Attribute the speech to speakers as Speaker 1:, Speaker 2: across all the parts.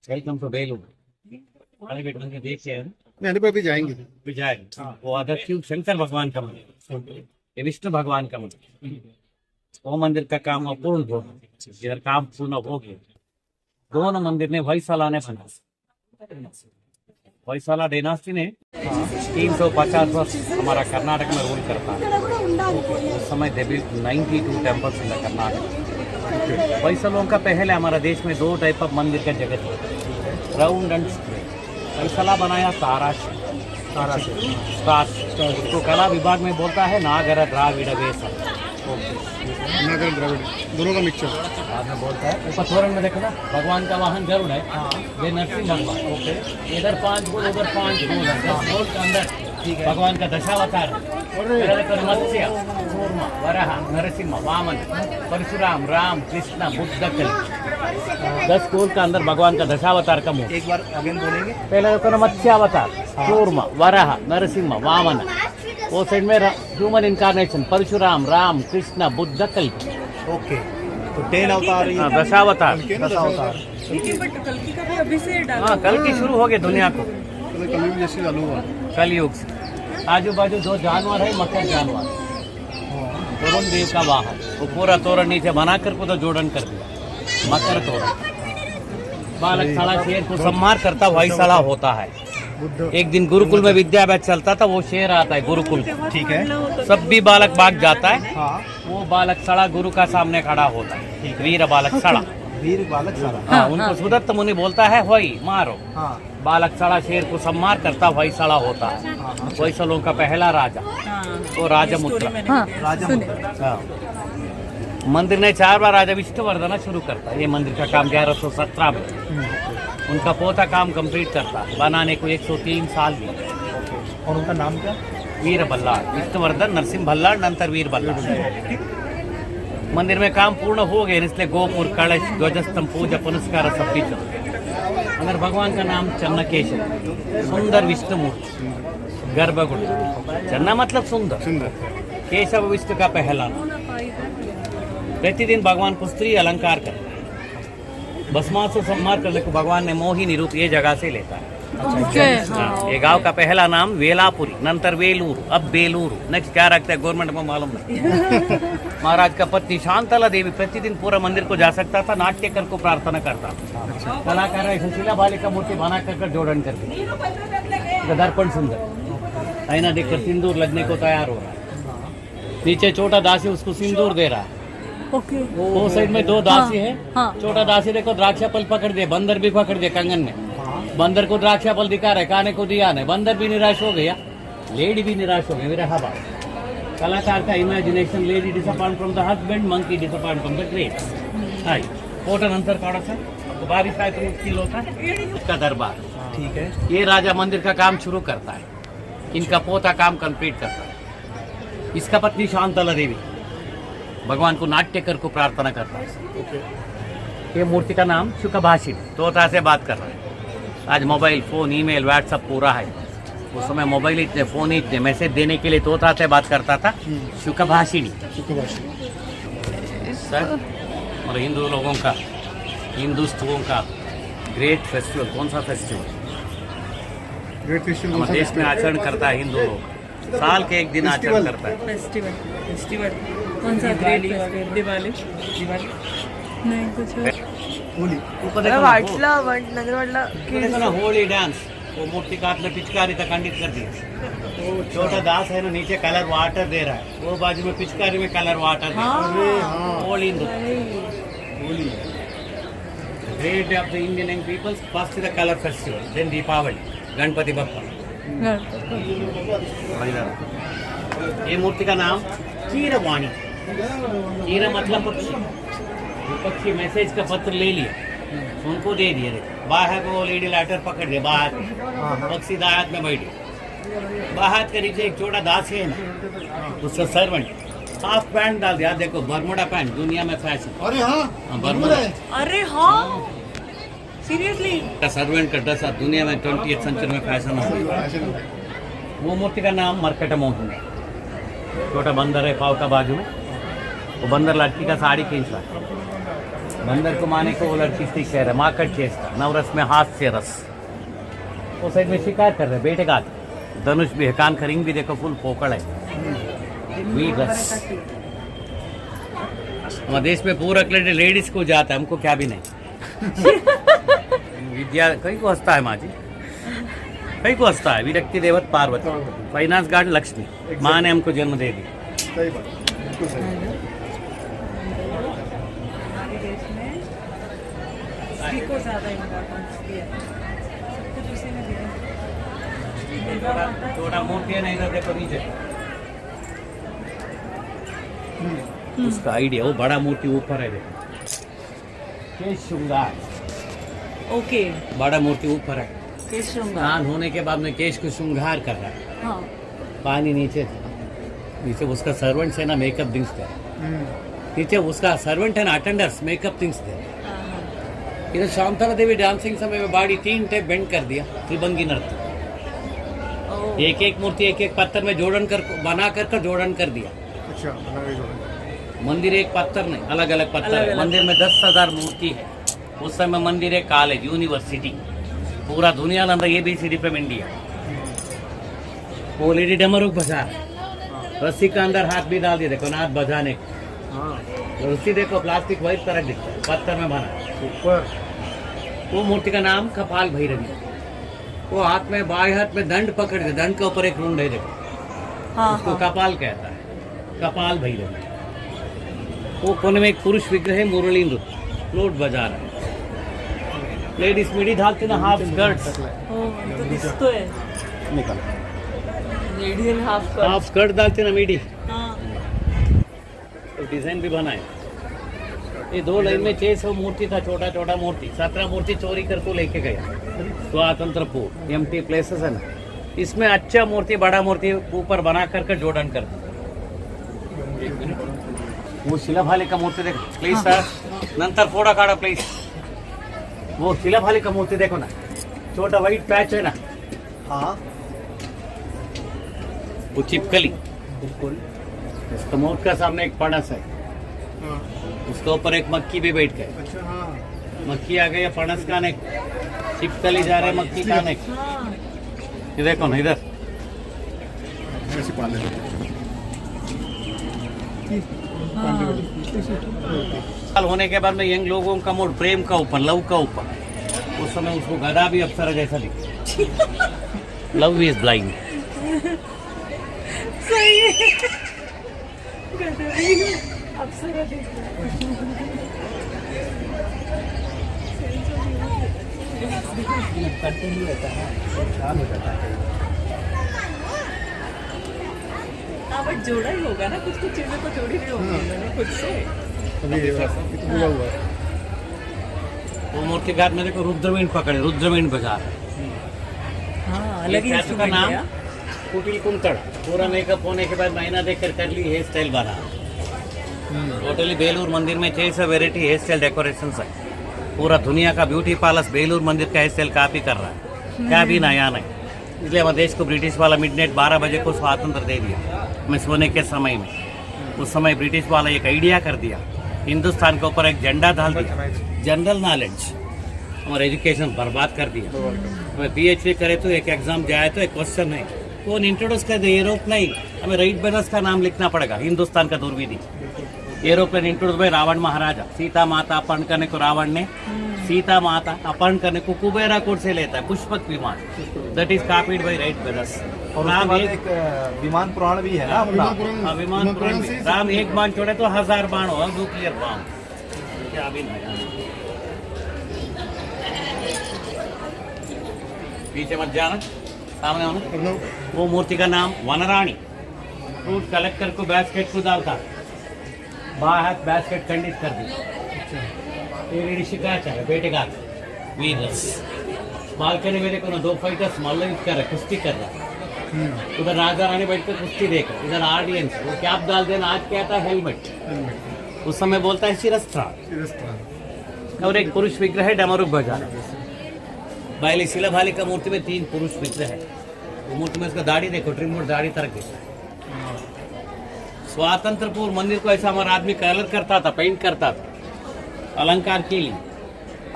Speaker 1: Welcome to Belur. बड़े बेटे के देख के
Speaker 2: नहीं पर भी जाएंगे।
Speaker 1: भी जाएंगे। वो अदर शिव शंकर भगवान का मंदिर, ये विष्णु भगवान का मंदिर। वो मंदिर का काम अपूर्ण हो गया, इधर काम पूर्ण हो गया। दोनों मंदिर ने होयसाला ने बना। होयसाला डायनास्टी ने 350 वर्ष हमारा कर्नाटक में रूल करता है। उस समय देवी 92 टेम्पल्स इन कर्नाटक। होयसलों का पहले हमारा देश में 2 टाइप ऑफ मंदिर का जगह था, राउंड एंड स्क्वायर। होयसला बनाया तारा से उसको कला विभाग में बोलता है नागर द्राविड़ वेश।
Speaker 2: नागर द्रविड़ दोनों का मिक्सचर
Speaker 1: बाद में बोलता है। ऊपर तोरण में देखो ना, भगवान का वाहन गरुड़ है। ये नरसिंह भगवान। ओके, इधर 5 गोल उधर 5 गोल है। 10 गोल के अंदर भगवान का दशावतार है। मत्स्य, कूर्मा, वराह, नरसिंह, वामन, परशुराम, राम, कृष्ण, बुद्ध, कल। 10 गोल का अंदर भगवान का दशावतार का मुंह।
Speaker 2: एक बार अगेन बोलेंगे।
Speaker 1: पहले तो मत्स्यावतार, कूर्मा, वराह, नरसिंह, वामन। वो साइड में ह्यूमन इनकारनेशन, परशुराम, राम, कृष्ण, बुद्ध, कल।
Speaker 2: ओके, तो 10 अवतार,
Speaker 1: दशावतार।
Speaker 3: बट कल्कि का भी अभी से डाला।
Speaker 1: हाँ, कल की शुरू हो गई दुनिया को,
Speaker 2: कलयुग जैसे चालू हुआ।
Speaker 1: कलयुग से। आजू बाजू 2 जानवर है, मकर जानवर, तोरण देव का वाहन। वो पूरा तोरण नीचे बना कर को तो जोड़न कर दिया, मकर तोरण। बालक साला शेर को संहार करता होयसाला होता है। एक दिन गुरुकुल में विद्याभ्यास चलता था, वो शेर आता है गुरुकुल।
Speaker 2: ठीक है,
Speaker 1: सब भी बालक भाग जाता है।
Speaker 2: हाँ।
Speaker 1: वो बालक सड़ा गुरु का सामने खड़ा होता है, वीर बालक सड़ा।
Speaker 2: वीर बालक सारा।
Speaker 1: हाँ, उनको सुदत्त मुनि बोलता है होई मारो।
Speaker 2: हाँ,
Speaker 1: बालक सड़ा शेर को संहार करता होयसाला होता है। होयसलों का पहला राजा वो राजमुद्रा।
Speaker 2: राजा
Speaker 1: हाँ। मंदिर ने 4 बार राजा विष्णुवर्धन शुरू करता है। ये मंदिर का काम 1117 में। उनका पोता काम कंप्लीट करता है, बनाने को 103 साल लिए।
Speaker 2: और उनका नाम क्या?
Speaker 1: वीर बल्लाळ, विष्णुवर्धन, नरसिंह भल्लाळ, नंतर वीर बल्लाळ। मंदिर में काम पूर्ण हो गए, इसलिए गोपुर, कलश, ध्वजस्तंभ, पूजा पुनस्कार सब भी चलते। अंदर भगवान का नाम चन्नकेशव, सुंदर विष्णु मूर्ति, गर्भगुड़ी। चन्ना मतलब सुंदर, केशव विष्णु का पहला नाम। प्रतिदिन भगवान को स्त्री अलंकार करते हैं। भस्मासुर संहार करने को भगवान ने मोहिनी रूप ये जगह से लेता है। हाँ, ये गांव का पहला नाम वेलापुरी, नंतर वेलूर, अब बेलूर। नेक्स्ट क्या रखते हैं गवर्नमेंट को मालूम नहीं। महाराज का पत्नी शांतला देवी प्रतिदिन पूरा मंदिर को जा सकता था, नाट्यकर को प्रार्थना करता था। कलाकार है सुशीला बाली का मूर्ति बना कर जोड़न करके। दर्पण सुंदर, आईना देखकर सिंदूर लगने को तैयार हो रहा है। नीचे छोटा दासी उसको सिंदूर दे रहा है।
Speaker 3: ओके,
Speaker 1: वो साइड में 2 दासी है।
Speaker 3: हाँ।
Speaker 1: छोटा दासी देखो द्राक्षा फल पकड़ दे, बंदर भी पकड़ दे कंगन में। बंदर को द्राक्षा फल दिखा रहे, खाने को दिया नहीं। बंदर भी निराश हो गया, लेडी भी निराश हो गई। मेरा हवा कलाकार का imagination, lady disappoint from the husband, monkey disappoint from the grapes. Hi photo नंतर काढ़ा सा बारिश आए तो मुश्किल होता है। उसका दरबार,
Speaker 2: ठीक है।
Speaker 1: ये राजा मंदिर का काम शुरू करता है, इनका पोता काम कंप्लीट करता है। इसका पत्नी शांतला देवी भगवान को नाट्यकर को प्रार्थना करता है। ये मूर्ति का नाम शुकभाषिणी, तोता से बात कर रहा है। आज मोबाइल, फोन, ईमेल, व्हाट्सएप पूरा है। उस समय मोबाइल इतने, फोन इतने, मैसेज देने के लिए तोता से बात करता था। शुकभाषिणी सर, और हिंदू लोगों का, हिंदुत्वों का ग्रेट फेस्टिवल कौन सा फेस्टिवल?
Speaker 2: ग्रेट फेस्टिवल
Speaker 1: हमारे देश में आचरण करता है हिंदू लोग, साल के एक दिन आचरण करता है।
Speaker 3: फेस्टिवल कौन सा? दिवाली नहीं कुछ
Speaker 2: होली।
Speaker 1: ऊपर देखो ना,
Speaker 3: नगर
Speaker 1: ना होली डांस, वो मूर्ति का हाथ में पिचकारी तक खंडित कर दिया। छोटा दास है ना, नीचे कलर वाटर दे रहा है, वो बाजू में पिचकारी में कलर वाटर दे रहा है। Holi Holi great day of the Indian young peoples. First the colour festival, then Deepavali, Ganpati Bappa. ये मूर्ति का नाम कीरवाणी। कीरा मतलब पक्षी। पक्षी मैसेज का पत्र ले लिया, उनको दे दिया। बाहर को लेडी लेटर पकड़ दे, बाहर पक्षी दायत में बैठे। बाहर के नीचे एक छोटा दास है ना, उसका सर्वेंट हाफ पैंट डाल दिया। देखो बरमुडा पैंट दुनिया में फैशन।
Speaker 2: अरे हाँ,
Speaker 1: बरमुडा।
Speaker 3: अरे हाँ, सीरियसली
Speaker 1: सर्वेंट का ड्रेस दुनिया में 20th सेंचुरी में फैशन हो। वो मूर्ति का नाम मरकट मोहन है। छोटा बंदर है पाव का बाजू में, वो बंदर लड़की का साड़ी खींच रहा है। बंदर को माने को वो लड़की ठीक कह रहे माकट चेष्टा नवरस में हास्य रस। वो साइड में शिकार कर रहे बेटे का धनुष भी है कान का रिंग भी देखो फुल पोकड़ है वीर रस। हमारे देश में पूरा क्रेडिट लेडीज को जाता है हमको क्या भी नहीं। विद्या कहीं को हंसता है माँ जी कहीं को हंसता है विरक्ति देवत पार्वती फाइनेंस गार्ड लक्ष्मी माँ ने हमको जन्म दे दी।
Speaker 2: सही बात बिल्कुल सही।
Speaker 3: हमारे देश में स्त्री को ज़्यादा इम्पोर्टेंस दिया सब कुछ उसी ने दिया।
Speaker 1: थोड़ा मोटी है नहीं तो देखो नीचे उसका आइडिया वो बड़ा मूर्ति ऊपर है देखो केश श्रृंगार
Speaker 3: ओके
Speaker 1: बड़ा मूर्ति ऊपर है
Speaker 3: केश श्रृंगार
Speaker 1: स्नान होने के बाद में केश को श्रृंगार कर रहा है
Speaker 3: हाँ
Speaker 1: पानी नीचे नीचे उसका सर्वेंट्स है ना मेकअप थिंग्स दे नीचे उसका सर्वेंट है ना अटेंडर्स मेकअप थिंग्स दे। इधर शांतला देवी डांसिंग समय में बॉडी 3 टाइप बेंड कर दिया त्रिभंगी नृत्य एक एक मूर्ति एक एक पत्थर में जोड़न कर बना कर जोड़न कर दिया।
Speaker 2: अच्छा बना के जोड़े।
Speaker 1: मंदिर एक पत्थर नहीं अलग अलग पत्थर है मंदिर में 10,000 मूर्ति है। उस समय मंदिर एक कॉलेज यूनिवर्सिटी पूरा दुनिया अंदर ABCD फ्रॉम इंडिया। वो लेडी डमरू बजा रस्सी का अंदर हाथ भी डाल दिया देखो नाथ बजाने को।
Speaker 2: हाँ
Speaker 1: रस्सी देखो प्लास्टिक वाइट तरह दिखता है पत्थर में बना।
Speaker 2: ऊपर
Speaker 1: वो मूर्ति का नाम कपाल भैरवी। वो हाथ में बाएं हाथ में दंड पकड़ के दंड के ऊपर एक रुंड है देखो
Speaker 3: हाँ
Speaker 1: उसको कपाल कहता है कपाल भैरवी। वो कोने में एक पुरुष विग्रह है मुरली नृत्य फ्लूट बजा रहा है। लेडीज मिडी ढालती ना हाफ स्कर्ट्स
Speaker 3: तो दिसतो है
Speaker 2: निकल
Speaker 3: रेडियल
Speaker 1: हाफ स्कर्ट डालते ना मिडी
Speaker 3: हाँ
Speaker 1: तो डिजाइन भी बनाए। ये 2 लाइन में 600 मूर्ति था छोटा छोटा मूर्ति 17 मूर्ति चोरी कर तो लेके गया स्वातंत्रपुर एम्प्टी प्लेसेस है ना इसमें अच्छा मूर्ति बड़ा मूर्ति ऊपर बना कर जोड़न कर दिया। एक मिनट वो शिलाभाली का मूर्ति देखो प्लीज सर नंतर फोड़ा काड़ा प्लीज। वो शिलाभाली का मूर्ति देखो ना छोटा वाइट पैच है ना
Speaker 2: हाँ
Speaker 1: वो चिपकली
Speaker 2: बिल्कुल।
Speaker 1: उसका मूर्त का सामने एक पणस है
Speaker 2: हाँ
Speaker 1: उसके ऊपर एक मक्खी भी बैठ गई।
Speaker 2: अच्छा हाँ
Speaker 1: मक्खी आ गई पणस खाने चिपकली जा रहे मक्खी खाने
Speaker 3: हाँ
Speaker 1: ये देखो ना इधर
Speaker 2: ऐसे पाले
Speaker 1: साल होने के बाद में यंग लोगों का मूड प्रेम का ऊपर लव का ऊपर उस समय उसको गधा भी अप्सरा जैसा दिखता। लव इज ब्लाइंड
Speaker 3: सही है गदरी अप्सरा दिख रहा है।
Speaker 2: कंटिन्यू रहता है शांत हो जाता है।
Speaker 3: हाँ बट जोड़ा ही होगा ना कुछ कुछ चीज़ों को जोड़ी नहीं होगी मैंने खुद से।
Speaker 2: अभी पूरा हुआ है।
Speaker 1: वो मूर्तिकार में देखो रुद्रवीण पकड़े रुद्रवीण बजा रहे।
Speaker 3: हाँ अलग ही
Speaker 1: का
Speaker 3: इंस्ट्रूमेंट
Speaker 1: नाम
Speaker 3: है।
Speaker 1: कुटिल कुंतड़ पूरा मेकअप होने के बाद महीना देखकर कर ली हेयर स्टाइल बना। टोटली बेलूर मंदिर में 600 वेराइटी हेयर स्टाइल डेकोरेशन है। पूरा दुनिया का ब्यूटी पार्लर बेलूर मंदिर का हेयर स्टाइल कॉपी कर रहा है क्या भी नया नहीं। इसलिए हमारे देश को ब्रिटिश वाला मिडनाइट 12 बजे को स्वातंत्र दे दिया मैं सोने के समय में। उस समय ब्रिटिश वाला एक आइडिया कर दिया हिंदुस्तान के ऊपर एक झंडा डाल दिया जनरल नॉलेज हमारे एजुकेशन बर्बाद कर दिया। हमें PhD करे तो एक एग्जाम जाए तो एक क्वेश्चन है कौन इंट्रोड्यूस कर दे एरोप्लेन हमें राइट ब्रदर्स का नाम लिखना पड़ेगा हिंदुस्तान का दुर्विधि। एरोप्लेन इंट्रोड्यूस बाय रावण महाराजा सीता माता अपहरण करने को रावण ने सीता माता अपहरण करने को कुबेरा कोट से लेता है पुष्पक विमान that is copied by Wright brothers.
Speaker 4: और
Speaker 1: राम
Speaker 4: उसके बाद एक विमान पुराण भी है ना अपना।
Speaker 1: हाँ, विमान पुराण में राम एक बाण छोड़े तो 1000 बाण हो न्यूक्लियर बम क्या भी नया नहीं। पीछे मत जाना सामने होना। वो मूर्ति का नाम वनराणी फ्रूट कलेक्टर को बास्केट को डालता बाहर बास्केट कंडीज कर दी। ये शिकायत है बेटे का वीरस बालकनी में देखो ना 2 फाइटर्स मल्ल कर रहे कुश्ती कर रहा है। उधर राजा रानी बैठकर कुश्ती देख रहे इधर ऑडियंस वो कैप डाल देना आज क्या था हेलमेट उस समय बोलता है शिरस्त्राण। और एक पुरुष विग्रह है डमरू बजा बायली शिलाभाली का मूर्ति में 3 पुरुष विग्रह है। वो मूर्ति में उसका दाढ़ी देखो ट्रिमोट दाढ़ी तरक देता है। स्वातंत्रपुर मंदिर को ऐसा हमारा आदमी कलर करता था पेंट करता था अलंकार के लिए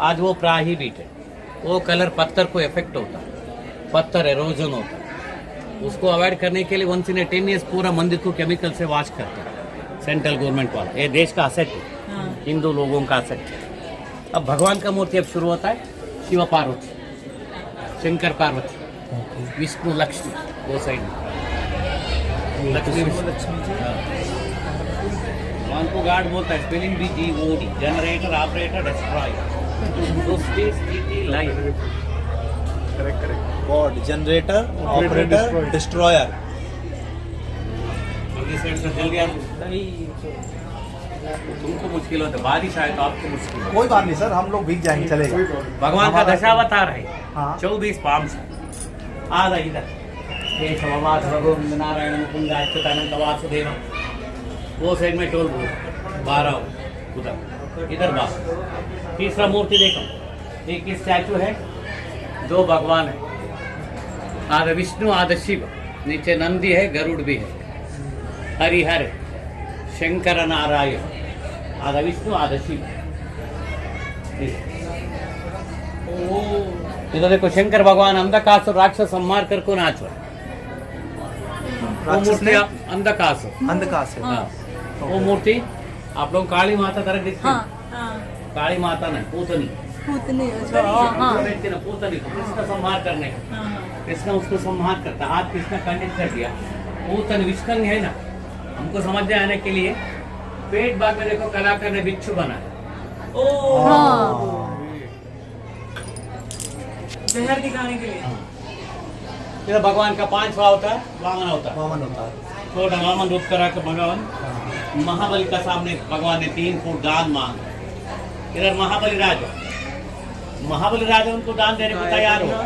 Speaker 1: आज वो प्रोहिबिट है। वो कलर पत्थर को इफेक्ट होता है, पत्थर एरोजन होता है, उसको अवॉइड करने के लिए वंस इन 10 ईयर्स पूरा मंदिर को केमिकल से वॉश करते हैं सेंट्रल गवर्नमेंट वाला। ये देश का असेट है,
Speaker 3: हाँ।
Speaker 1: हिंदू लोगों का असेट है। अब भगवान का मूर्ति अब शुरू होता है, शिव पार्वती, शंकर पार्वती, विष्णु लक्ष्मी, वो साइड में लक्ष्मी भगवान को गार्ड बोलता है, स्पेलिंग भी GOD, जनरेटर, ऑपरेटर, डिस्ट्रॉयर, सृष्टि, स्थिति, लय।
Speaker 4: God, generator, operator, destroyer.
Speaker 1: इस साइड से जल्दी आप, तुमको मुश्किल होता है, बारिश आए तो आपको मुश्किल है।
Speaker 4: कोई बात नहीं सर, हम लोग भीग जाएंगे, चलेगा।
Speaker 1: भगवान का दशावतार है,
Speaker 4: हाँ।
Speaker 1: 24 पाम से आधा इधर केशवास गोविंद नारायण मुकुंद अच्युतानंद वासुदेव, वो साइड में टोल 12 उधर, इधर 12। तीसरा मूर्ति देखो, एक स्टैचू है, 2 भगवान है, आधा विष्णु आधा शिव, नीचे नंदी है, गरुड़ भी है, हरिहर शंकर नारायण, आधा विष्णु आधा शिव। इधर देखो शंकर भगवान अंधकासुर राक्षस संहार कर को नाच रहा है। वो
Speaker 4: राक्षस
Speaker 1: मूर्ति
Speaker 4: ने
Speaker 1: अंधकासुर,
Speaker 4: अंधकार से।
Speaker 1: हाँ, वो मूर्ति आप लोग काली माता तरह दिखती है।
Speaker 3: हाँ,
Speaker 1: काली माता नहीं, पूतनी,
Speaker 3: पूतनी, अच्छा, हाँ,
Speaker 1: देखती ना, पूतनी को कृष्ण संहार करने का,
Speaker 3: हाँ,
Speaker 1: कृष्ण उसको संहार करता, हाथ कृष्ण खंडित कर दिया। पूतन विष्कंग है ना, हमको समझ आने के लिए पेट भाग में देखो कलाकार ने बिच्छू बनाया। ओ
Speaker 3: हाँ। जहर दिखाने के लिए।
Speaker 1: इधर भगवान का 5वां अवतार वामन अवतार,
Speaker 4: वामन होता है।
Speaker 1: छोटा वामन रूप करा के भगवान महाबली का सामने भगवान ने 3 फुट दान मांगा। इधर महाबली राजा उनको दान देने को तैयार हो।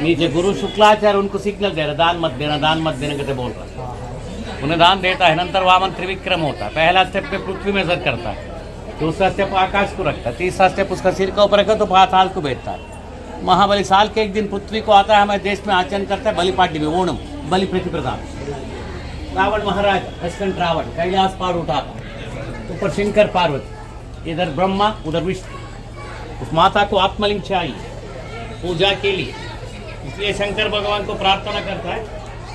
Speaker 1: नीचे गुरु शुक्लाचार्य उनको सिग्नल दे रहा, दान मत देना, दान मत देना कहते बोल रहा, उन्हें दान देता है। नंतर वामन त्रिविक्रम होता है, पहला स्टेप पे पृथ्वी में सर करता है, दूसरा स्टेप आकाश को रखता है, तीसरा स्टेप उसका सिर का ऊपर रखा तो पाताल को भेजता है। महाबली साल के एक दिन पृथ्वी को आता है, हमारे देश में आचरण करता है, बलि पाड्य में ओणम, बलि प्रतिप्रदान। रावण महाराज हसकंठ रावण कैलाश पार उठाता, ऊपर शंकर पार्वती, इधर ब्रह्मा उधर विष्णु। उस माता को आत्मलिंग चाहिए पूजा के लिए, इसलिए शंकर भगवान को प्रार्थना करता है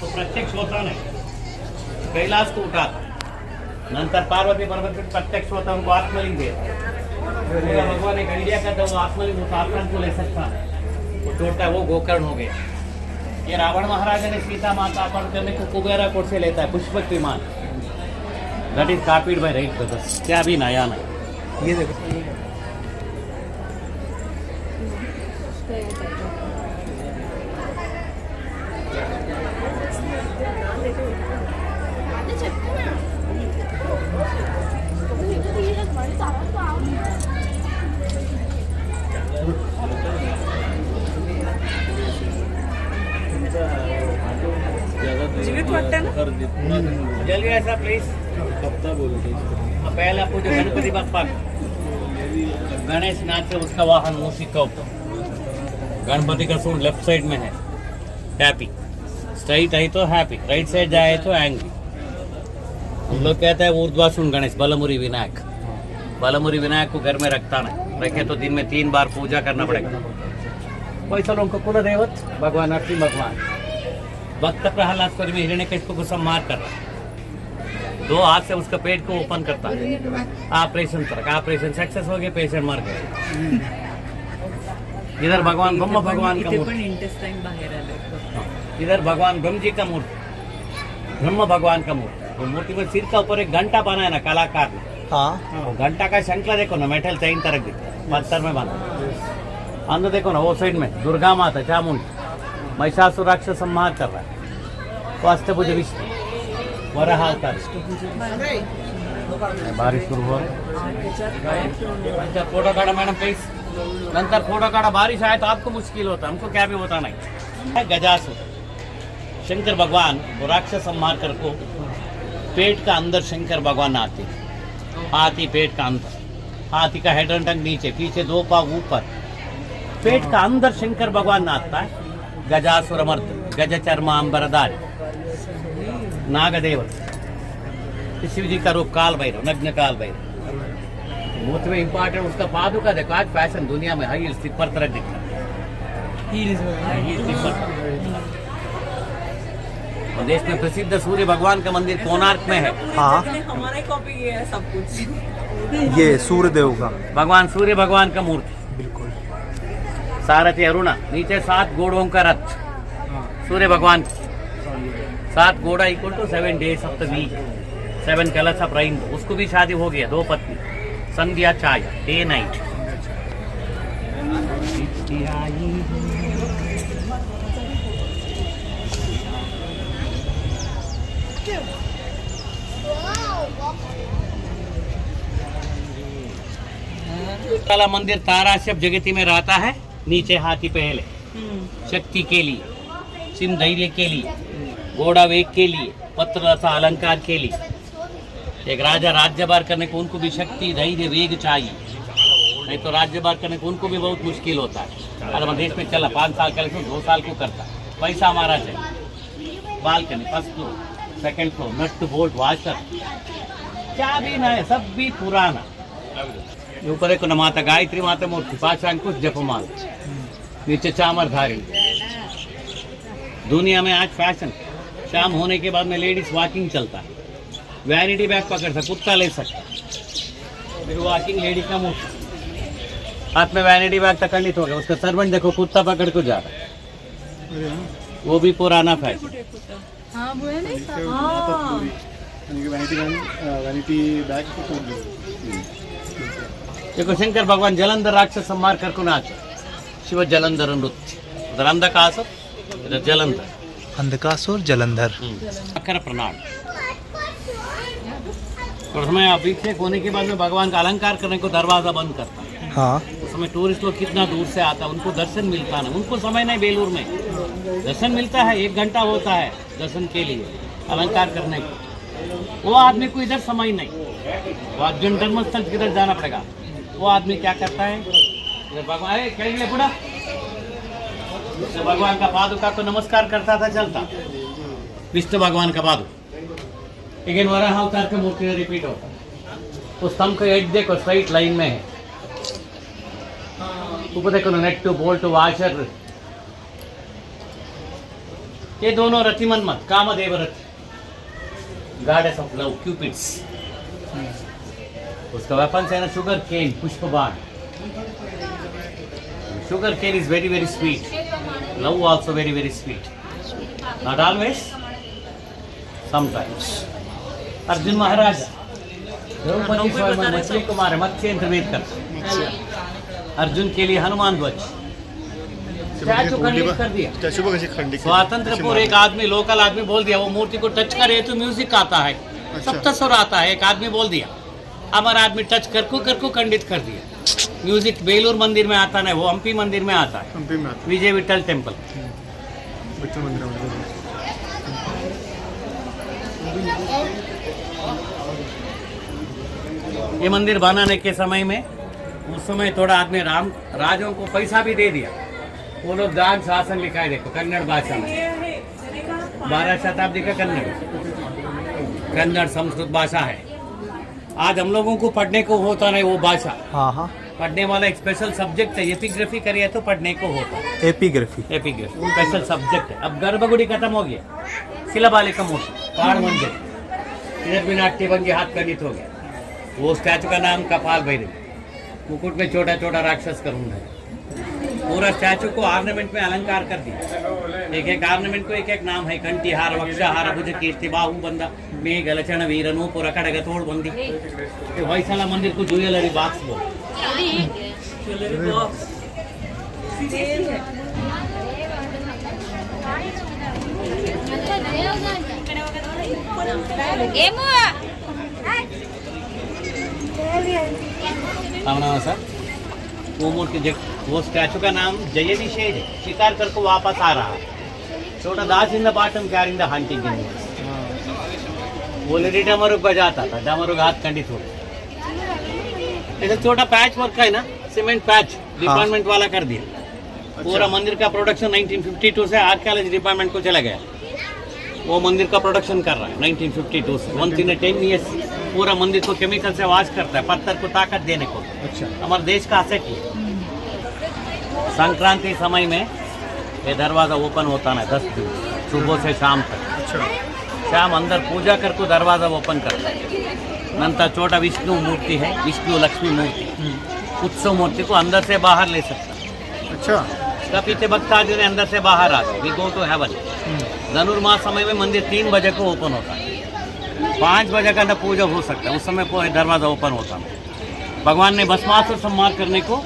Speaker 1: तो प्रत्यक्ष होता नहीं, कैलाश को उठाता। नंतर पार्वती पर्वत प्रत्यक्ष होता, उनको आत्मलिंग देता। भगवान एक आइडिया करता, वो आत्मलिंग उस आत्मा को ले सकता है, वो छोड़ता है, वो गोकर्ण हो गया। ये रावण महाराजा ने सीता माता अपहरण करने को कुबेरा कोट से लेता है, पुष्पक विमान। That is copied by Wright brothers, क्या भी नया नहीं।
Speaker 4: ये देखो,
Speaker 3: जीवित वाटतं ना?
Speaker 1: जल्दी ऐसा प्लीज। पहला पूजा गणपति बाप्पा, गणेश नाच उसका वाहन मूषिक का ऊपर, गणपति का सूंड लेफ्ट साइड में है, हैप्पी, स्ट्राइट आई तो हैप्पी, राइट साइड जाए तो एंग्री। हम लोग कहते हैं ऊर्ध्वासून गणेश, बलमुरी विनायक। बलमुरी विनायक को घर में रखता नहीं, रखे तो दिन में 3 बार पूजा करना पड़ेगा। वैसा लोगों को कुल देवत भगवान नरसिंह भगवान, भक्त प्रहलाद स्वर में हिरण्यकशिपु को संहार कर रहा है, 2 हाथ से उसका पेट को ओपन करता है, ऑपरेशन तक, ऑपरेशन सक्सेस हो गया, पेशेंट मर गए। इधर भगवान ब्रह्म भगवान का मूर्ति,
Speaker 3: इंटेस्टाइन बाहेर आले।
Speaker 1: इधर भगवान ब्रह्म जी का मूर्ति, ब्रह्म भगवान का मूर्ति। वो मूर्ति में सिर का ऊपर एक घंटा बनाया ना कलाकार ने,
Speaker 4: हाँ,
Speaker 1: वो घंटा का शंखला देखो ना, मेटल चैन तरह दिखता है, पत्थर में बना। अंदर देखो ना, वो साइड में दुर्गा माता चामुंडी, महिषासुर राक्षस संहार कर रहा है। तो अष्टभुज विष्णु, वराह अवतार। बारिश शुरू हुआ, फोटो काढ़ा मैडम प्लीज। नंतर फोटो काढ़ा, बारिश आए तो आपको मुश्किल होता, हमको क्या भी होता नहीं। गजासुर, शंकर भगवान वो राक्षस संहार कर को पेट का अंदर शंकर भगवान आते, हाथी पेट का अंदर, हाथी का हेड एंड टंग नीचे, पीछे 2 पाँव ऊपर, पेट का अंदर शंकर भगवान नाचता है। गजासुर मर्द, गज चर्मांबरधारी, नागदेव, शिव जी का रूप काल भैरव, नग्न काल भैरव। बहुत में इम्पोर्टेंट उसका पादुका देखो, आज फैशन दुनिया में हाई हील्स पर तरह दिखता है। और देश में प्रसिद्ध सूर्य भगवान का मंदिर कोणार्क में है।
Speaker 4: हाँ
Speaker 3: हमारा ही कॉपी किया है सब कुछ।
Speaker 4: ये सूर्य देव का
Speaker 1: भगवान सूर्य भगवान का मूर्ति,
Speaker 4: बिल्कुल।
Speaker 1: सारथी अरुणा, नीचे 7 घोड़ों का रथ, सूर्य भगवान 7 घोड़ा equal to 7 days of the week, 7 colours of rain. उसको भी शादी हो गया, 2 पत्नी, संध्या चाय, डे नाइट। काला मंदिर ताराशब जगती में रहता है। नीचे हाथी पहले शक्ति के लिए, सिंह धैर्य के लिए, घोड़ा वेग के लिए, पत्र रसा अलंकार के लिए। एक राजा राज्यभार करने को उनको भी शक्ति धैर्य वेग चाहिए, नहीं तो राज्यभार करने को उनको भी बहुत मुश्किल होता है। अगर देश में चला 5 साल का 2 साल को करता, पैसा हमारा चाहिए। Balcony, first floor, second floor, nut bolt, washer, क्या भी ना है, सब भी पुराना। ऊपर एक माता गायत्री माता मूर्ति, 5 अंकुश जपमाल, नीचे चामर धारी। दुनिया में आज फैशन, शाम होने के बाद में लेडीज वॉकिंग चलता है, वैनिटी बैग पकड़ सकता, कुत्ता ले सकता, फिर वॉकिंग लेडी का मुंह, हाथ में वैनिटी बैग तकंडित हो गया। उसका सर्वेंट देखो कुत्ता पकड़ को जा रहा है, वो भी पुराना फैशन।
Speaker 3: हाँ वो है नहीं।
Speaker 2: वैनिटी बैग को खोल दो।
Speaker 1: देखो शंकर भगवान जलंधर राक्षस संहार करको नाच, शिव जलंधर नृत्य, उधर अंधकासुर, इधर जलंधर,
Speaker 4: अंधकासुर जलंधर।
Speaker 1: अकर प्रणाम। और समय अभिषेक होने के बाद में भगवान का अलंकार करने को दरवाजा बंद करता है।
Speaker 4: हाँ
Speaker 1: उस समय टूरिस्ट लोग कितना दूर से आता है, उनको दर्शन मिलता नहीं, उनको समय नहीं। बेलूर में दर्शन मिलता है, 1 घंटा होता है दर्शन के लिए, अलंकार करने को। वो आदमी को इधर समय नहीं, वो अर्जुन धर्मस्थल किधर जाना पड़ेगा। वो आदमी क्या करता है, भगवान ले पड़ा, भगवान का पादुका को नमस्कार करता था, चलता विष्णु भगवान का पादुका। लेकिन वराह अवतार का मूर्ति रिपीट होता है। उस स्तंभ का एज देखो स्ट्राइट लाइन में है, ऊपर देखो nut to bolt to washer. ये दोनों रतिमन मत, कामदेव रथ, गॉडेस ऑफ लव, क्यूपिड्स। उसका वेपन्स है ना शुगर केन, पुष्प बाण। Sugar cane is very very sweet, love also very very sweet, not always, sometimes. Arjun महाराज द्रौपदी स्वयं मछली को मारे, मत्स्य वेद कर अर्जुन के लिए हनुमान ध्वज स्टैचू खंडित कर दिया।
Speaker 2: स्टैचू को कैसे खंडित?
Speaker 1: स्वातंत्र पूर्व एक आदमी, लोकल आदमी बोल दिया, वो मूर्ति को टच करे तो म्यूजिक आता है, सप्तस्वर आता है। एक आदमी बोल दिया, अमर आदमी टच करको खंडित कर दिया। म्यूजिक बेलूर मंदिर में आता नहीं, वो हम्पी मंदिर में आता है,
Speaker 2: हम्पी में आता है।
Speaker 1: विजय विठल टेम्पल।
Speaker 2: बच्चों मंदिर में
Speaker 1: ये मंदिर बनाने के समय में, उस समय थोड़ा आदमी राजों को पैसा भी दे दिया। वो लोग दान शासन लिखा है, देखो कन्नड़ भाषा में, 12 शताब्दी का कन्नड़ संस्कृत भाषा है। आज हम लोगों को पढ़ने को होता नहीं वो भाषा।
Speaker 4: हाँ हाँ
Speaker 1: पढ़ने वाला एक स्पेशल सब्जेक्ट है, एपिग्राफी करिए तो पढ़ने को होता है।
Speaker 4: एपिग्राफी
Speaker 1: स्पेशल सब्जेक्ट है। अब गर्भगुड़ी खत्म हो गया, शिलाबालिका मूर्ति, पहाड़ मंदिर, इधर भी नाट्य भंगी हाथ खंडित हो गया। वो स्टैचू का नाम कपाल भैरव, मुकुट में छोटा छोटा राक्षस करूंगा। पूरा स्टैचू को ऑर्नामेंट में अलंकार कर दिया। एक एक ऑर्नामेंट को एक एक नाम है, कंठीहार, वक्षहार, भुज, कीर्ति, बाहु बंदा, मेघ, लक्षण, वीर, नूपुर, खड़ग, तोड़ बंदी। वैशाला मंदिर को ज्वेलरी बॉक्स बोल,
Speaker 3: ज्वेलरी बॉक्स सेल है।
Speaker 1: सर वो मूर्ति, वो स्टैचू का नाम जयनिषेध है, शिकार कर को वापस आ रहा है। छोटा दास in the bottom carrying the hunting animals. वो लेडी डमरुक बजाता था, डमरुक हाथ खंडित हो गया। ऐसा छोटा पैच वर्क है ना, सीमेंट पैच डिपार्टमेंट वाला कर दिया। पूरा मंदिर का प्रोडक्शन 1952 से आर्कियोलॉजी डिपार्टमेंट को चला गया। वो मंदिर का प्रोडक्शन कर रहा है 1952 से, 1 in 10 years पूरा मंदिर को केमिकल से वॉश करता है, पत्थर को ताकत देने को।
Speaker 2: अच्छा
Speaker 1: हमारे देश का असेट है। संक्रांति समय में ये दरवाजा ओपन होता है 10 दिन सुबह से शाम तक।
Speaker 2: अच्छा
Speaker 1: शाम अंदर पूजा करके दरवाजा ओपन करता है। नंतर छोटा विष्णु मूर्ति है, विष्णु लक्ष्मी मूर्ति, उत्सव मूर्ति को अंदर से बाहर ले सकता है।
Speaker 2: अच्छा
Speaker 1: इसका पीछे भक्ता जो अंदर से बाहर आते, वी गो टू हेवन। धनुर्मास समय में मंदिर 3 बजे को ओपन होता है, 5 बजे का अंदर पूजा हो सकता है, उस समय को दरवाजा ओपन होता है। भगवान ने भस्मासुर संहार करने को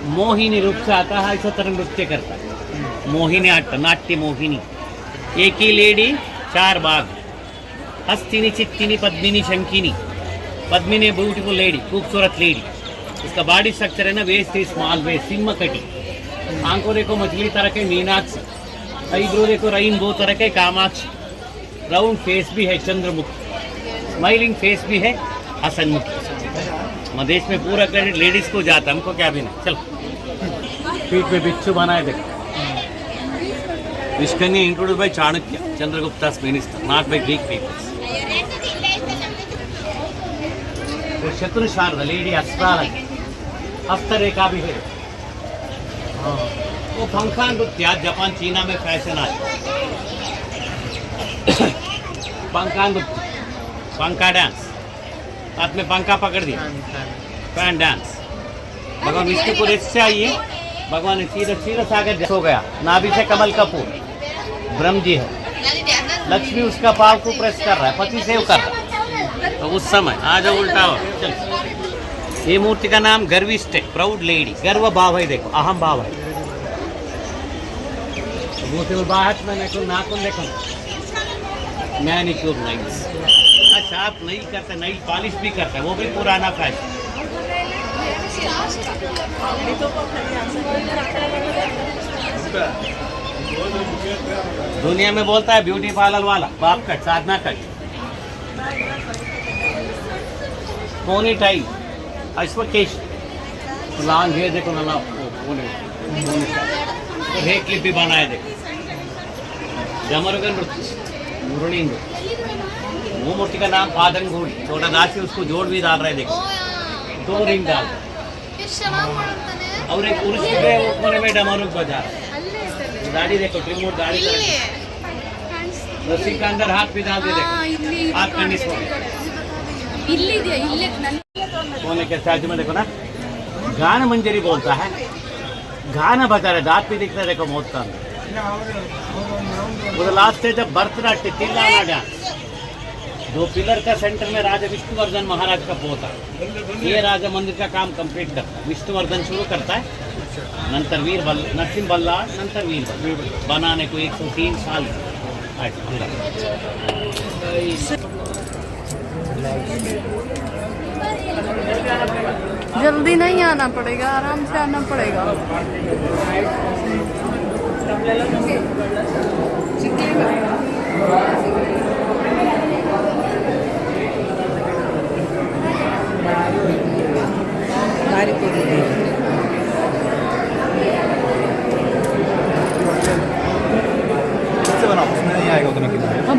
Speaker 1: मोहिनी रूप से आता है, ऐसा तरह नृत्य करता है। मोहिनी नाट्य मोहिनी, एक ही लेडी 4 बाघ, हस्तिनी चित्तिनी पद्मिनी शंकिनी। पद्मिनी ब्यूटीफुल लेडी, खूबसूरत लेडी। इसका बॉडी स्ट्रक्चर है ना, वेस्ट है स्मॉल वेस्ट, सिम्म कटी। आंखों देखो मछली तरह के मीनाक्षी, आईब्रो देखो रेनबो तरह के कामाक्षी। राउंड फेस भी है चंद्रमुखी, स्माइलिंग फेस भी है हसनमुखी। हमारे देश में पूरा क्रेडिट लेडीज को जाता है, हमको क्या भी नहीं। चलो पीठ पे बिच्छू बनाए देखो। Vishkanya introduce by Chanakya, Chandragupta minister, not by Greek peoples. वो शत्रु शारदा लेडी अस्ट्रालजी, हस्तरेखा भी है। वो पंखा नृत्य जापान चीना में फैशन आज। पंखा नृत्य, पंखा डांस, हाथ में पंखा पकड़ दिया, फैन डांस। भगवान विष्णु को रेस्ट से आइए, भगवान ने सीधा सीधा सागर हो गया। नाभि से कमल का फूल, ब्रह्म जी है। लक्ष्मी उसका पाव को प्रेस कर रहा है, पति सेव कर रहा है। तो उस समय आ जाओ उल्टा हो। चल, ये मूर्ति का नाम गर्विष्ठ है, प्राउड लेडी। गर्व भाव है, देखो अहम भाव है। मूर्ति में बाहर में देखो, नाखून देखो, मैनिक्योर नाइल्स। अच्छा, आप नहीं करते, नहीं पॉलिश भी करता है, वो भी पुराना फैशन। दुनिया में बोलता है ब्यूटी पार्लर वाला, bob cut, Sadhana cut, ponytail, अश्वकेश, लॉन्ग हेयर देखो ना, हेयर क्लिप भी बनाए देखो। जमरुगन नृत्य, मुरली नृत्य। वो मूर्ति का नाम पादंगोड़ी, छोटा दासी उसको जोड़ भी डाल रहे देखो, 2 रिंग डाल। और एक पुरुष है वो कोने में डमरुक बजा रहा है। दाढ़ी देखो, ट्रिमोट दाढ़ी रस्सी का अंदर हाथ भी डाल दे देखो, हाथ का निस कोने के स्टैचू में देखो ना, गाना मंजरी बोलता है, गाना बजा रहे, दांत भी दिख रहा है देखो मौत का। वो लास्ट है जब भरतनाट्य तिल्लाना डांस। 2 पिलर का सेंटर में राजा विष्णुवर्धन महाराज का पोता, ये राजा मंदिर का काम कंप्लीट करता है। विष्णुवर्धन शुरू करता है, नंतर नरसिंह बल्लाळ, नंतर वीर बल्लाळ। बनाने को 103 साल पूरा।
Speaker 5: जल्दी नहीं आना पड़ेगा, आराम से आना पड़ेगा।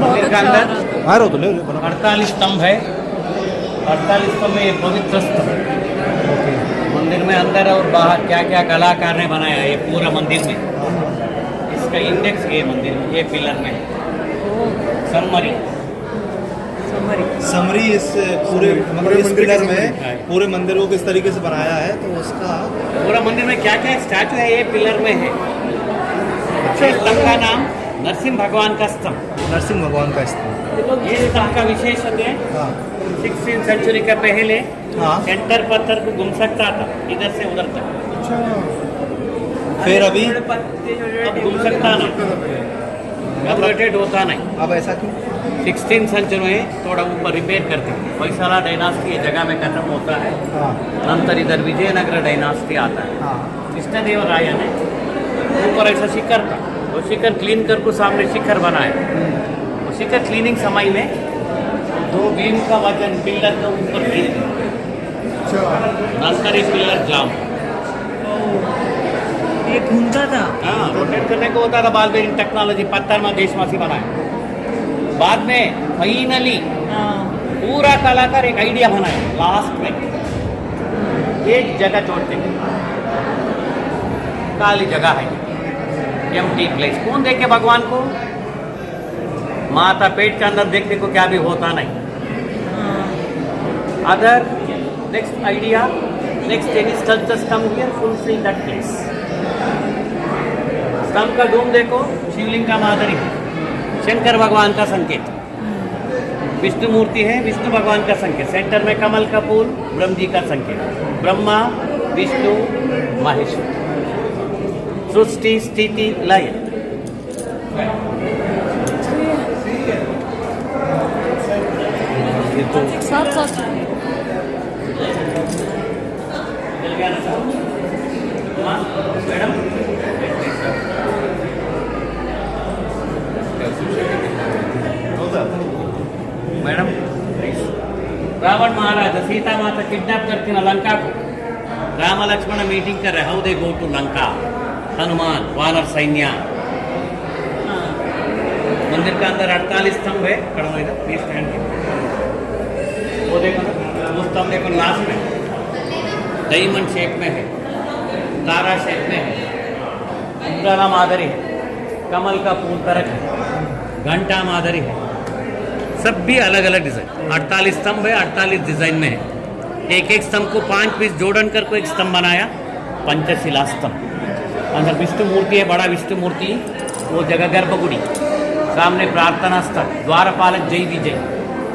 Speaker 1: मंदिर के अंदर 48 स्तंभ है। 48 स्तंभ में ये पवित्र स्तंभ। मंदिर में अंदर और बाहर क्या क्या कलाकार ने बनाया है, ये पूरा मंदिर में। इसका इंडेक्स ये मंदिर में, ये पिलर में है। समरी
Speaker 6: समरी इस पूरे पिलर में पूरे मंदिर को किस तरीके से बनाया है, तो उसका
Speaker 1: पूरा मंदिर में क्या क्या स्टैचू है ये पिलर में है। स्तंभ का नाम नरसिंह भगवान का स्तंभ।
Speaker 6: नरसिंह भगवान का स्तंभ।
Speaker 1: ये स्तंभ का विशेष है, 16th सेंचुरी का पहले सेंटर पत्थर को घूम सकता था इधर से उधर तक।
Speaker 6: फिर अभी
Speaker 1: अब घूम सकता नहीं, अब रोटेट होता नहीं।
Speaker 6: अब ऐसा क्यों?
Speaker 1: 16th सेंचुरी में थोड़ा ऊपर रिपेयर करते हैं। होयसाला डायनास्टी ये जगह में खत्म होता है, नंतर इधर विजयनगर डायनास्टी आता है। कृष्णदेवराय ने ऊपर ऐसा शिखर था, वो शिखर क्लीन करके सामने शिखर बनाया। वो शिखर क्लीनिंग समय में 2 बीम का वजन पिलर के ऊपर गिर गया, नंतर ये पिलर जाम।
Speaker 3: ये घूमता था।
Speaker 1: हाँ, रोटेट करने को होता था। बाल बेरिंग टेक्नोलॉजी, पत्थर में देशवासी बनाया। बाद में फाइनली पूरा कलाकार एक आइडिया बनाया लास्ट में एक जगह छोड़ते हैं, खाली जगह है, एम्प्टी प्लेस। कौन देखे भगवान को? माता पेट के अंदर देखने को क्या भी होता नहीं। Other next idea, next any sculptures come here fulfil that place. स्तंभ का डोम देखो, शिवलिंग का माधुरी है, शंकर भगवान का संकेत। विष्णु मूर्ति है, विष्णु भगवान का संकेत। सेंटर में कमल का फूल, ब्रह्म जी का संकेत। ब्रह्मा विष्णु महेश्वर, सृष्टि स्थिति लय।
Speaker 5: साथ साथ
Speaker 1: मैडम मैडम रावण महाराज सीता माता किडनैप करती ना लंका को, राम लक्ष्मण मीटिंग कर रहे, how they go to Lanka, Hanuman वानर सैन्य। मंदिर के अंदर 48 स्तंभ है, खड़ा इधर प्लीज स्टैंड। वो देखो ना, वो स्तंभ देखो लास्ट में डायमंड शेप में है, तारा शेप में है, उंगला माधुरी है, कमल का फूल तरक है, घंटा माधुरी है, सब भी अलग अलग डिजाइन। 48 स्तंभ है, 48 डिजाइन में है। एक एक स्तंभ को 5 पीस जोड़न कर को एक स्तंभ बनाया, पंचशिला स्तंभ। अंदर विष्णु मूर्ति है, बड़ा विष्णु मूर्ति, वो जगह गर्भगुड़ी, सामने प्रार्थना स्थल, द्वारपालक जय विजय,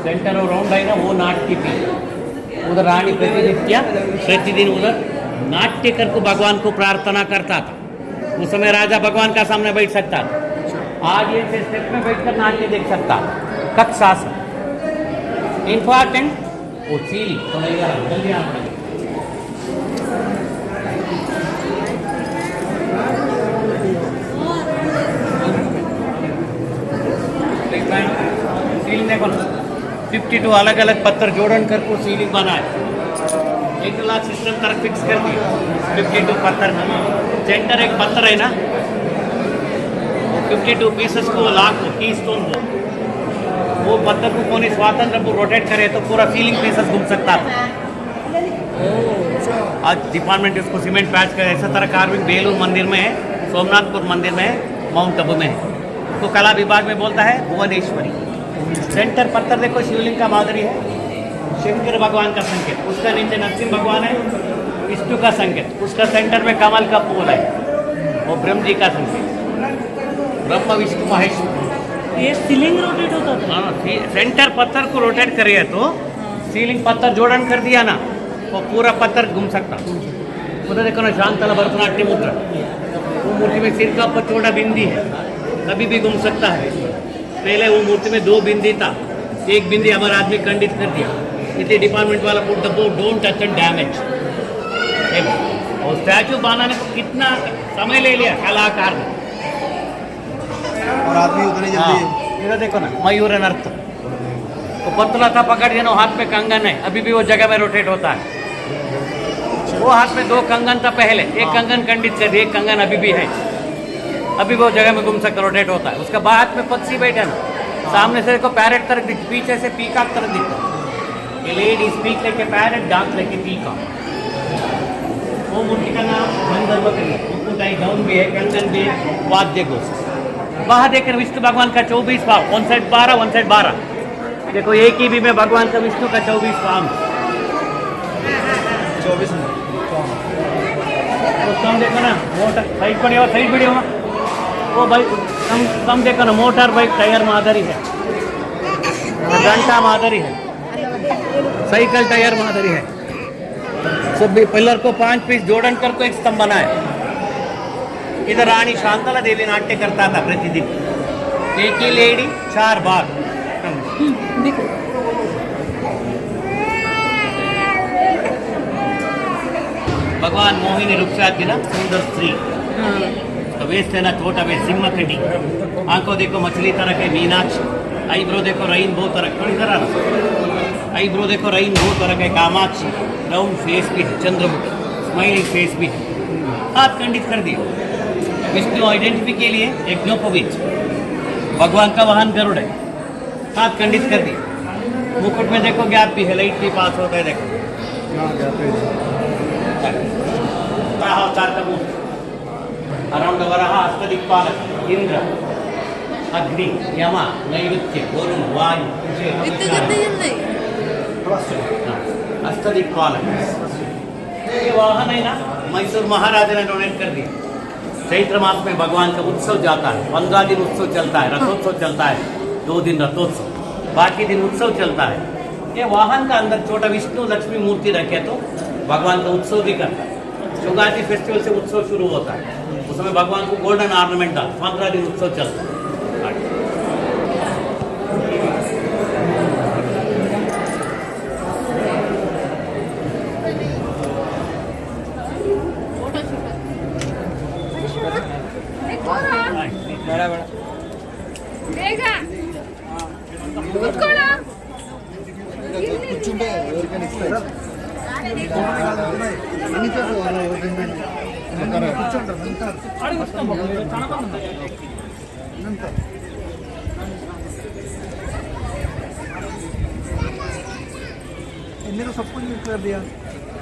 Speaker 1: सेंटर और राउंड है ना वो नाट्य पीठ। उधर रानी प्रतिदिन उधर नाट्य कर को भगवान को प्रार्थना करता था। उस समय राजा भगवान का सामने बैठ सकता था, आज ये स्टेप में बैठकर नाट्य देख सकता। कक्षासन इंपॉर्टेंट वो सीली तो नहीं आ रहा, जल्दी आप सीलिंग देखो ना, 52 अलग अलग पत्थर जोड़न कर को सीलिंग बनाए। एक लाख सिस्टम तरफ फिक्स कर दिया, 52 पत्थर में सेंटर एक पत्थर है ना, 52 पीसेस को लाख की स्टोन वो पत्थर को कोई स्वातंत्र को रोटेट करे तो पूरा सीलिंग पीसेस घूम सकता था। आज डिपार्टमेंट इसको सीमेंट पैच करे, ऐसा तरह कार्विंग बेलूर मंदिर में है, सोमनाथपुर मंदिर में है, माउंट आबू में है। तो कला विभाग में बोलता है भुवनेश्वरी। सेंटर पत्थर देखो शिवलिंग का माधुरी है, शंकर भगवान का संकेत, उसका नीचे नरसिंह भगवान है, विष्णु का संकेत, उसका सेंटर में कमल का फूल है, वो ब्रह्म जी का संकेत, ब्रह्म विष्णु महेश्वर।
Speaker 3: ये सीलिंग रोटेट होता था।
Speaker 1: हाँ, सेंटर पत्थर को रोटेट करिए तो सीलिंग पत्थर जोड़न कर दिया ना, वो पूरा पत्थर घूम सकता। उधर देखो ना शांतला भरतनाट्य मुद्रा, वो मूर्ति में सिर का ऊपर छोटा बिंदी है, कभी भी घूम सकता है। पहले वो मूर्ति में 2 बिंदी था, एक बिंदी हमारा आदमी खंडित कर दिया, इसलिए डिपार्टमेंट वाला put the board don't touch and damage. और स्टैचू बनाने को कितना समय ले लिया कलाकार ने,
Speaker 6: और आदमी उतने जल्दी।
Speaker 1: इधर देखो ना मयूर नर्त, वो पतला था पकड़ देना, हाथ में कंगन है, अभी भी वो जगह में रोटेट होता है। वो हाथ में 2 कंगन था पहले, एक कंगन खंडित कर दिया, एक कंगन अभी भी है, अभी वो जगह में घूम सकता, रोटेट होता है। उसका बाद में पक्षी बैठा ना, सामने से देखो पैरेट तरह दिखता, पीछे से पीकॉक तरह दिखता। ये लेडी स्पीक लेके पैरेट, डांस लेके पीकॉक। वो मूर्ति का नाम गंधर्व मुकुटाई गाउन भी है, कंगन भी है, वाद्य घोष। वहाँ देखकर विष्णु भगवान का 24 पाँव, वन साइड 12 वन साइड 12। देखो एक ही भी में भगवान का विष्णु का 24 पाँव,
Speaker 6: 24
Speaker 1: कम देखो ना मोटर साइड पड़ी और साइड वीडियो में वो भाई कम देखो ना, मोटर बाइक टायर माधुरी है, घंटा माधुरी है, साइकिल टायर माधुरी है। सब भी पिलर को 5 पीस जोड़न कर को एक स्तंभ बनाया। इधर रानी शांतला देवी नाट्य करता था प्रतिदिन, एक ही लेडी 4 बार। भगवान मोहिनी रूप से आती ना, सुंदर स्त्री, तो वेस्ट है ना छोटा वेस्ट, सिंह कटी, आंखों देखो मछली तरह के मीनाक्षी, आईब्रो देखो रेनबो तरह, थोड़ी तरह आईब्रो देखो रेनबो तरह के कामाक्षी, राउंड फेस भी है, चंद्रमुखी स्माइलिंग फेस भी है। हाथ खंडित कर दिए विष्णु आइडेंटिटी के लिए, यज्ञोपवीत भगवान का वाहन गरुड़ है, हाथ खंडित कर दिए। मुकुट में देखो गैप भी है, लाइट भी पास होता है देखो।
Speaker 2: हाँ क्या पे
Speaker 1: अराउंड वराह अष्टदिक्पालक इंद्र अग्नि यम नैऋत्य वरुण वायु
Speaker 5: इतने जल्दी जल्दी
Speaker 1: अष्टदिक्पालक। ये वाहन है ना, मैसूर महाराजा ने डोनेट कर दिया। चैत्र मास में भगवान का उत्सव जाता है, 15 दिन उत्सव चलता है, रथोत्सव चलता है, 2 दिन रथोत्सव, बाकी दिन उत्सव चलता है। ये वाहन का अंदर छोटा विष्णु लक्ष्मी मूर्ति रखे तो भगवान का उत्सव भी करता है। शिवरात्रि फेस्टिवल से उत्सव शुरू होता है, उस समय भगवान को गोल्डन ऑर्नामेंट डाल, 15 दिन उत्सव चलता है।
Speaker 6: इनने तो सब कुछ यूज कर दिया,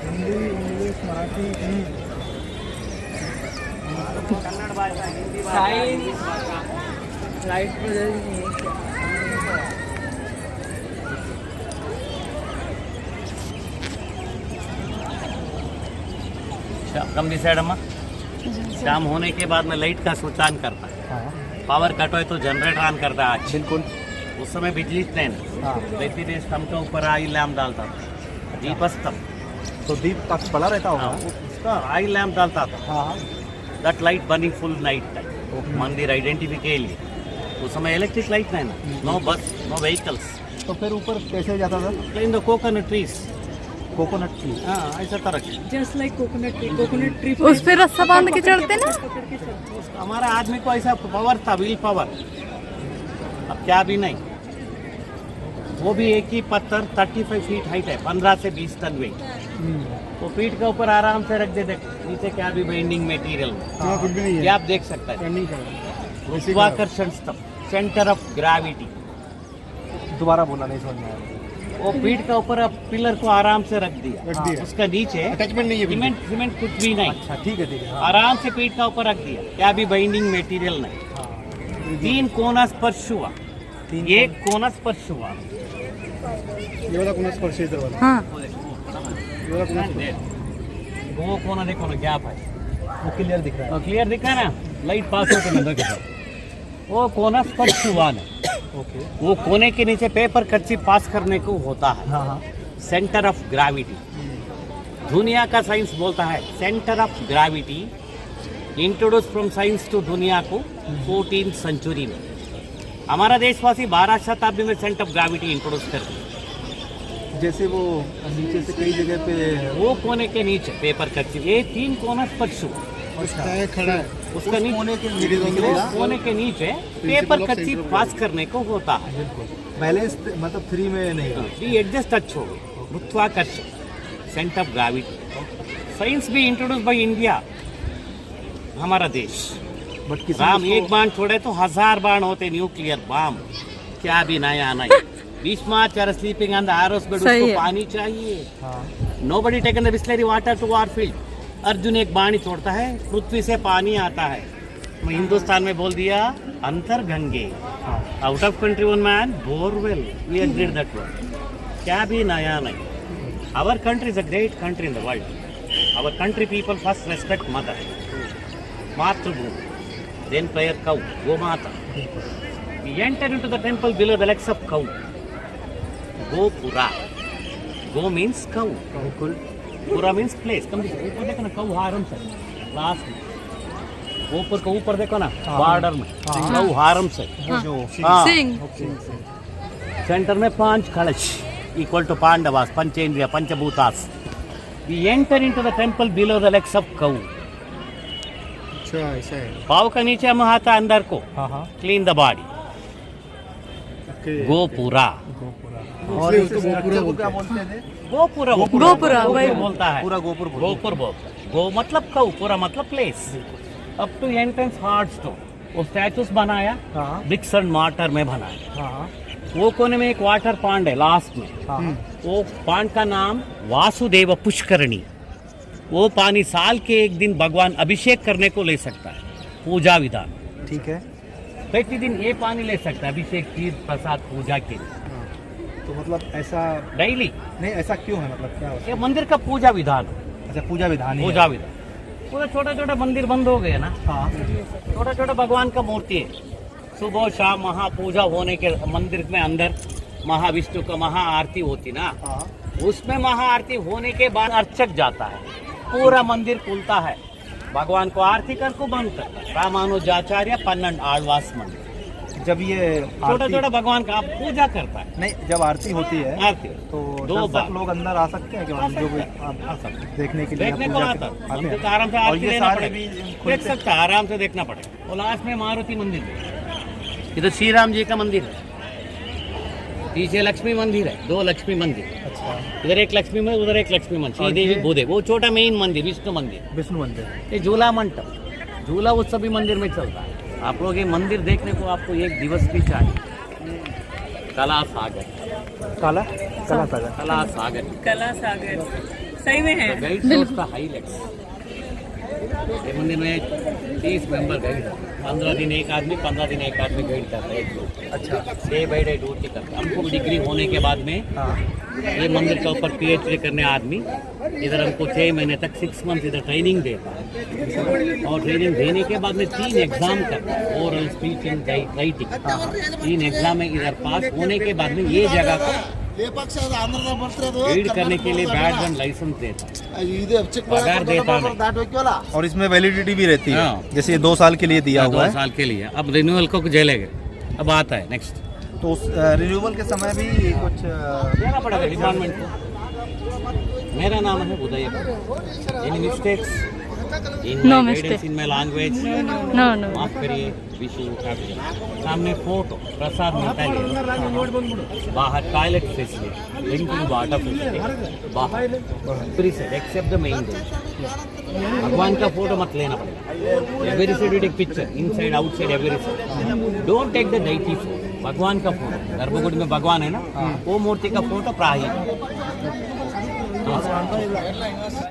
Speaker 6: हिंदी इंग्लिश मराठी।
Speaker 3: लाइट बदल नहीं है क्या?
Speaker 1: कम डिसाइड अम्मा, शाम होने के बाद में लाइट का स्विच ऑन करता है, पावर कट हो तो जनरेटर ऑन करता है।
Speaker 6: बिल्कुल।
Speaker 1: उस समय बिजली नहीं, व्यक्ति देश स्तंभ के ऊपर आई लैम्प डालता था, दीप स्तंभ।
Speaker 6: तो दीप काफी बड़ा रहता होगा।
Speaker 1: उसका आई लैम्प डालता था,
Speaker 6: हाँ।
Speaker 1: That light burning full night time मंदिर आइडेंटिफिकेशन के लिए। उस समय इलेक्ट्रिक लाइट नहीं ना, नो बस नो व्हीकल्स।
Speaker 6: तो फिर ऊपर कैसे जाता था?
Speaker 1: In the coconut trees,
Speaker 6: coconut tree.
Speaker 1: हाँ ऐसा तरह।
Speaker 3: जस्ट लाइक कोकोनट ट्री
Speaker 5: उस पे रस्सा बांध के चढ़ते ना।
Speaker 1: हमारा आदमी को ऐसा पावर था, व्हील पावर। अब क्या भी नहीं, वो भी एक ही पत्थर 35 फीट हाइट है, 15 से 20 टन वेट। वो पीठ के ऊपर आराम से रख दे, नीचे क्या भी बाइंडिंग मटेरियल
Speaker 2: हाँ कुछ भी नहीं
Speaker 1: ये
Speaker 2: है,
Speaker 1: आप देख सकते हैं।
Speaker 2: टर्निंग कर
Speaker 1: गुरुत्वाकर्षण स्तंभ, सेंटर ऑफ ग्रेविटी।
Speaker 6: दोबारा बोला, नहीं समझ में आया।
Speaker 1: वो पीठ के ऊपर अब पिलर को आराम से रख
Speaker 2: रख
Speaker 1: दिया,
Speaker 2: दिया।
Speaker 1: उसका नीचे
Speaker 2: अटैचमेंट नहीं है बिल्कुल।
Speaker 1: सीमेंट सीमेंट कुछ भी नहीं,
Speaker 6: अच्छा ठीक है, ठीक है।
Speaker 1: आराम से पीठ का ऊपर रख दिया, क्या भी बाइंडिंग मटेरियल नहीं। 3 कोना स्पर्श हुआ, 1 कोना स्पर्श हुआ।
Speaker 2: ये वाला कोना स्पर्श है, इधर वाला
Speaker 5: हाँ
Speaker 2: ये वाला कोना स्पर्श।
Speaker 1: वो कोना देखो ना, गैप है,
Speaker 6: वो क्लियर दिख रहा है।
Speaker 1: क्लियर दिख रहा है ना, लाइट पास होते नजर के साथ। वो कोना स्पर्श हुआ ना,
Speaker 6: ओके।
Speaker 1: वो कोने के नीचे पेपर कच्ची पास करने को होता है,
Speaker 6: हाँ हाँ।
Speaker 1: Centre of gravity. दुनिया का साइंस बोलता है centre of gravity introduce from science to दुनिया को 14th सेंचुरी में। हमारा देशवासी 12 शताब्दी में सेंटर ऑफ ग्रेविटी इंट्रोड्यूस कर दिया।
Speaker 6: जैसे वो नीचे से कई जगह पे
Speaker 1: वो कोने के नीचे पेपर कच्ची, ये 3 कोना स्पर्श हुआ।
Speaker 2: उसका है खड़ा है,
Speaker 1: उसका नीचे
Speaker 6: कोने के
Speaker 1: वो कोने के नीचे पेपर कच्ची पास करने को होता है।
Speaker 6: बिल्कुल बैलेंस, मतलब 3 में नहीं।
Speaker 1: भी एडजस्ट टच हो गई, गुरुत्वाकर्षण, सेंटर ऑफ ग्रेविटी। साइंस भी इंट्रोड्यूस बाय इंडिया, हमारा देश।
Speaker 6: बट किसी
Speaker 1: राम
Speaker 6: ने
Speaker 1: एक बाण छोड़े तो 1000 बाण होते, न्यूक्लियर बम। क्या भी नया नहीं। Bhishmacharya sleeping on the arrows bed,
Speaker 5: सही
Speaker 1: उसको
Speaker 5: है।
Speaker 1: पानी चाहिए।
Speaker 6: हाँ।
Speaker 1: Nobody taken the Bisleri water to warfield. Arjun एक बाणी छोड़ता है, पृथ्वी से पानी आता है। मैं हिंदुस्तान में बोल दिया अंतर गंगे, out of country one man borewell, we agreed that word. क्या भी नया नहीं। Our country is a great country in the world. Our country people first respect mother, मातृभूमि, देन प्रेयर काउ, गोमाता। We enter into the temple below the legs of cow. Gopura. Go means cow.
Speaker 6: बिल्कुल।
Speaker 1: Pura means place. कम ऊपर देखो ना, cow हारम से last में। ऊपर को ऊपर देखो ना, बॉर्डर में cow हारम से। हाँ।
Speaker 5: सिंह
Speaker 1: सेंटर में 5 कलश इक्वल टू पांडवास, पंचेंद्रिय, पंचभूतास। We enter into the temple below the legs of cow.
Speaker 2: अच्छा ऐसा है।
Speaker 1: पाव का नीचे हम हाथ अंदर को,
Speaker 6: हाँ हाँ।
Speaker 1: Clean the body. गोपुरा।
Speaker 6: और
Speaker 2: इसलिए उसको
Speaker 6: इस
Speaker 2: गोपुरा
Speaker 6: structure को क्या
Speaker 2: बोलते
Speaker 6: बोलते थे?
Speaker 1: गोपुरा,
Speaker 5: गोपुरा, वही।
Speaker 1: बोलता है,
Speaker 6: पूरा गोपुर बोलते हैं।
Speaker 1: गोपुर बोलता है। गो मतलब कऊ, पूरा मतलब place. Up to entrance hard stone, वो स्टैचूस बनाया,
Speaker 6: हाँ
Speaker 1: ब्रिक्स एंड मॉर्टर में बनाया।
Speaker 6: हाँ।
Speaker 1: वो कोने में एक वाटर पांड है लास्ट में, वो पांड का नाम वासुदेव पुष्करणी। वो पानी साल के एक दिन भगवान अभिषेक करने को ले सकता है, पूजा विधान।
Speaker 6: ठीक है।
Speaker 1: प्रतिदिन ये पानी ले सकता है अभिषेक, खीर, प्रसाद, पूजा के लिए
Speaker 6: तो मतलब ऐसा
Speaker 1: डेली।
Speaker 6: नहीं, ऐसा क्यों है, मतलब क्या
Speaker 1: ये मंदिर का पूजा विधान है,
Speaker 6: अच्छा पूजा विधान ही
Speaker 1: पूजा विधान। पूरा छोटा छोटा मंदिर बंद हो गए ना,
Speaker 6: हाँ
Speaker 1: छोटा छोटा भगवान का मूर्ति है। सुबह शाम महापूजा होने के मंदिर में अंदर महाविष्णु का महाआरती होती ना,
Speaker 6: हाँ
Speaker 1: उसमें महाआरती होने के बाद अर्चक जाता है, पूरा मंदिर खुलता है, भगवान को आरती कर को बंद करता है। रामानुजाचार्य 12 आಳ್वास मंदिर।
Speaker 6: जब ये
Speaker 1: छोटा छोटा भगवान का आप पूजा करता है।
Speaker 6: नहीं, जब आरती होती है
Speaker 1: आरती
Speaker 6: तो
Speaker 1: दो
Speaker 6: दर्शक
Speaker 1: बार
Speaker 6: लोग अंदर आ सकते हैं कि
Speaker 1: आ
Speaker 6: जो भी
Speaker 1: सकते आ सकते
Speaker 6: देखने के लिए
Speaker 1: देखने को
Speaker 6: पूजा
Speaker 1: आता
Speaker 6: के-
Speaker 1: है।
Speaker 6: आते
Speaker 1: हमको
Speaker 6: हैं।
Speaker 1: तो आराम से
Speaker 6: और
Speaker 1: आरती
Speaker 6: ये
Speaker 1: लेना
Speaker 6: सारे
Speaker 1: पड़ेगा,
Speaker 6: भी
Speaker 1: देख
Speaker 6: खुलते-
Speaker 1: सकता है, आराम से देखना पड़ेगा। और लास्ट में मारुति मंदिर है, इधर श्री राम जी का मंदिर है, पीछे लक्ष्मी मंदिर है, 2 लक्ष्मी मंदिर,
Speaker 6: अच्छा,
Speaker 1: इधर एक लक्ष्मी मंदिर, उधर एक लक्ष्मी मंदिर, श्री
Speaker 6: और
Speaker 1: देवी
Speaker 6: ये-
Speaker 1: भूदेव। वो छोटा मेन मंदिर विष्णु मंदिर।
Speaker 6: विष्णु मंदिर।
Speaker 1: ये झूला मंडप, झूला उत्सव भी मंदिर में चलता है। आप लोग ये मंदिर देखने को आपको एक दिवस भी चाहिए। कला सागर,
Speaker 6: काला काला सागर।
Speaker 1: कला सागर
Speaker 3: कला सागर सही में है।
Speaker 1: गाइड सोर्स का हाईलाइट्स। ये मंदिर में 30 मेंबर गाइड, 15 दिन एक आदमी, 15 दिन एक आदमी गाइड करता है, एक लोग।
Speaker 6: अच्छा,
Speaker 1: डे बाई डे ड्यूटी करता है। हमको भी डिग्री होने के बाद में
Speaker 6: हाँ
Speaker 1: ये मंदिर के ऊपर PhD करने आदमी इधर हमको 6 महीने तक 6 मंथ इधर ट्रेनिंग देता है। और ट्रेनिंग देने के बाद में 3 एग्जाम करता है, ओरल, स्पीचिंग, राइटिंग। 3 एग्जाम में इधर पास होने के बाद में ये जगह को गाइड करने के लिए बैड एंड लाइसेंस देता है, पगार देता नहीं।
Speaker 6: और इसमें वैलिडिटी भी रहती है,
Speaker 1: हाँ।
Speaker 6: जैसे ये 2 साल के लिए दिया हुआ
Speaker 1: 2
Speaker 6: है।
Speaker 1: साल के लिए। अब रिन्यूअल को झेलेंगे, अब आता है नेक्स्ट,
Speaker 6: तो उस रिन्यूअल के समय भी कुछ
Speaker 1: देना पड़ेगा डिपार्टमेंट को। मेरा नाम है Uday. Any mistakes in
Speaker 5: No
Speaker 1: my
Speaker 5: mistake.
Speaker 1: Guidance, in my language,
Speaker 5: no no
Speaker 1: माफ करिए। Wish you happy. सामने फोटो प्रसाद मिलता है, बाहर toilet facility, drinking water facility, बाहर फ्री से एक्सेप्ट द मेन डोर। भगवान का फोटो मत लेना पड़ेगा। Every side you take picture, inside outside every side. Don't take the deity photo. भगवान का फोटो, गर्भगुड़ी में भगवान है ना, वो मूर्ति का फोटो प्राही।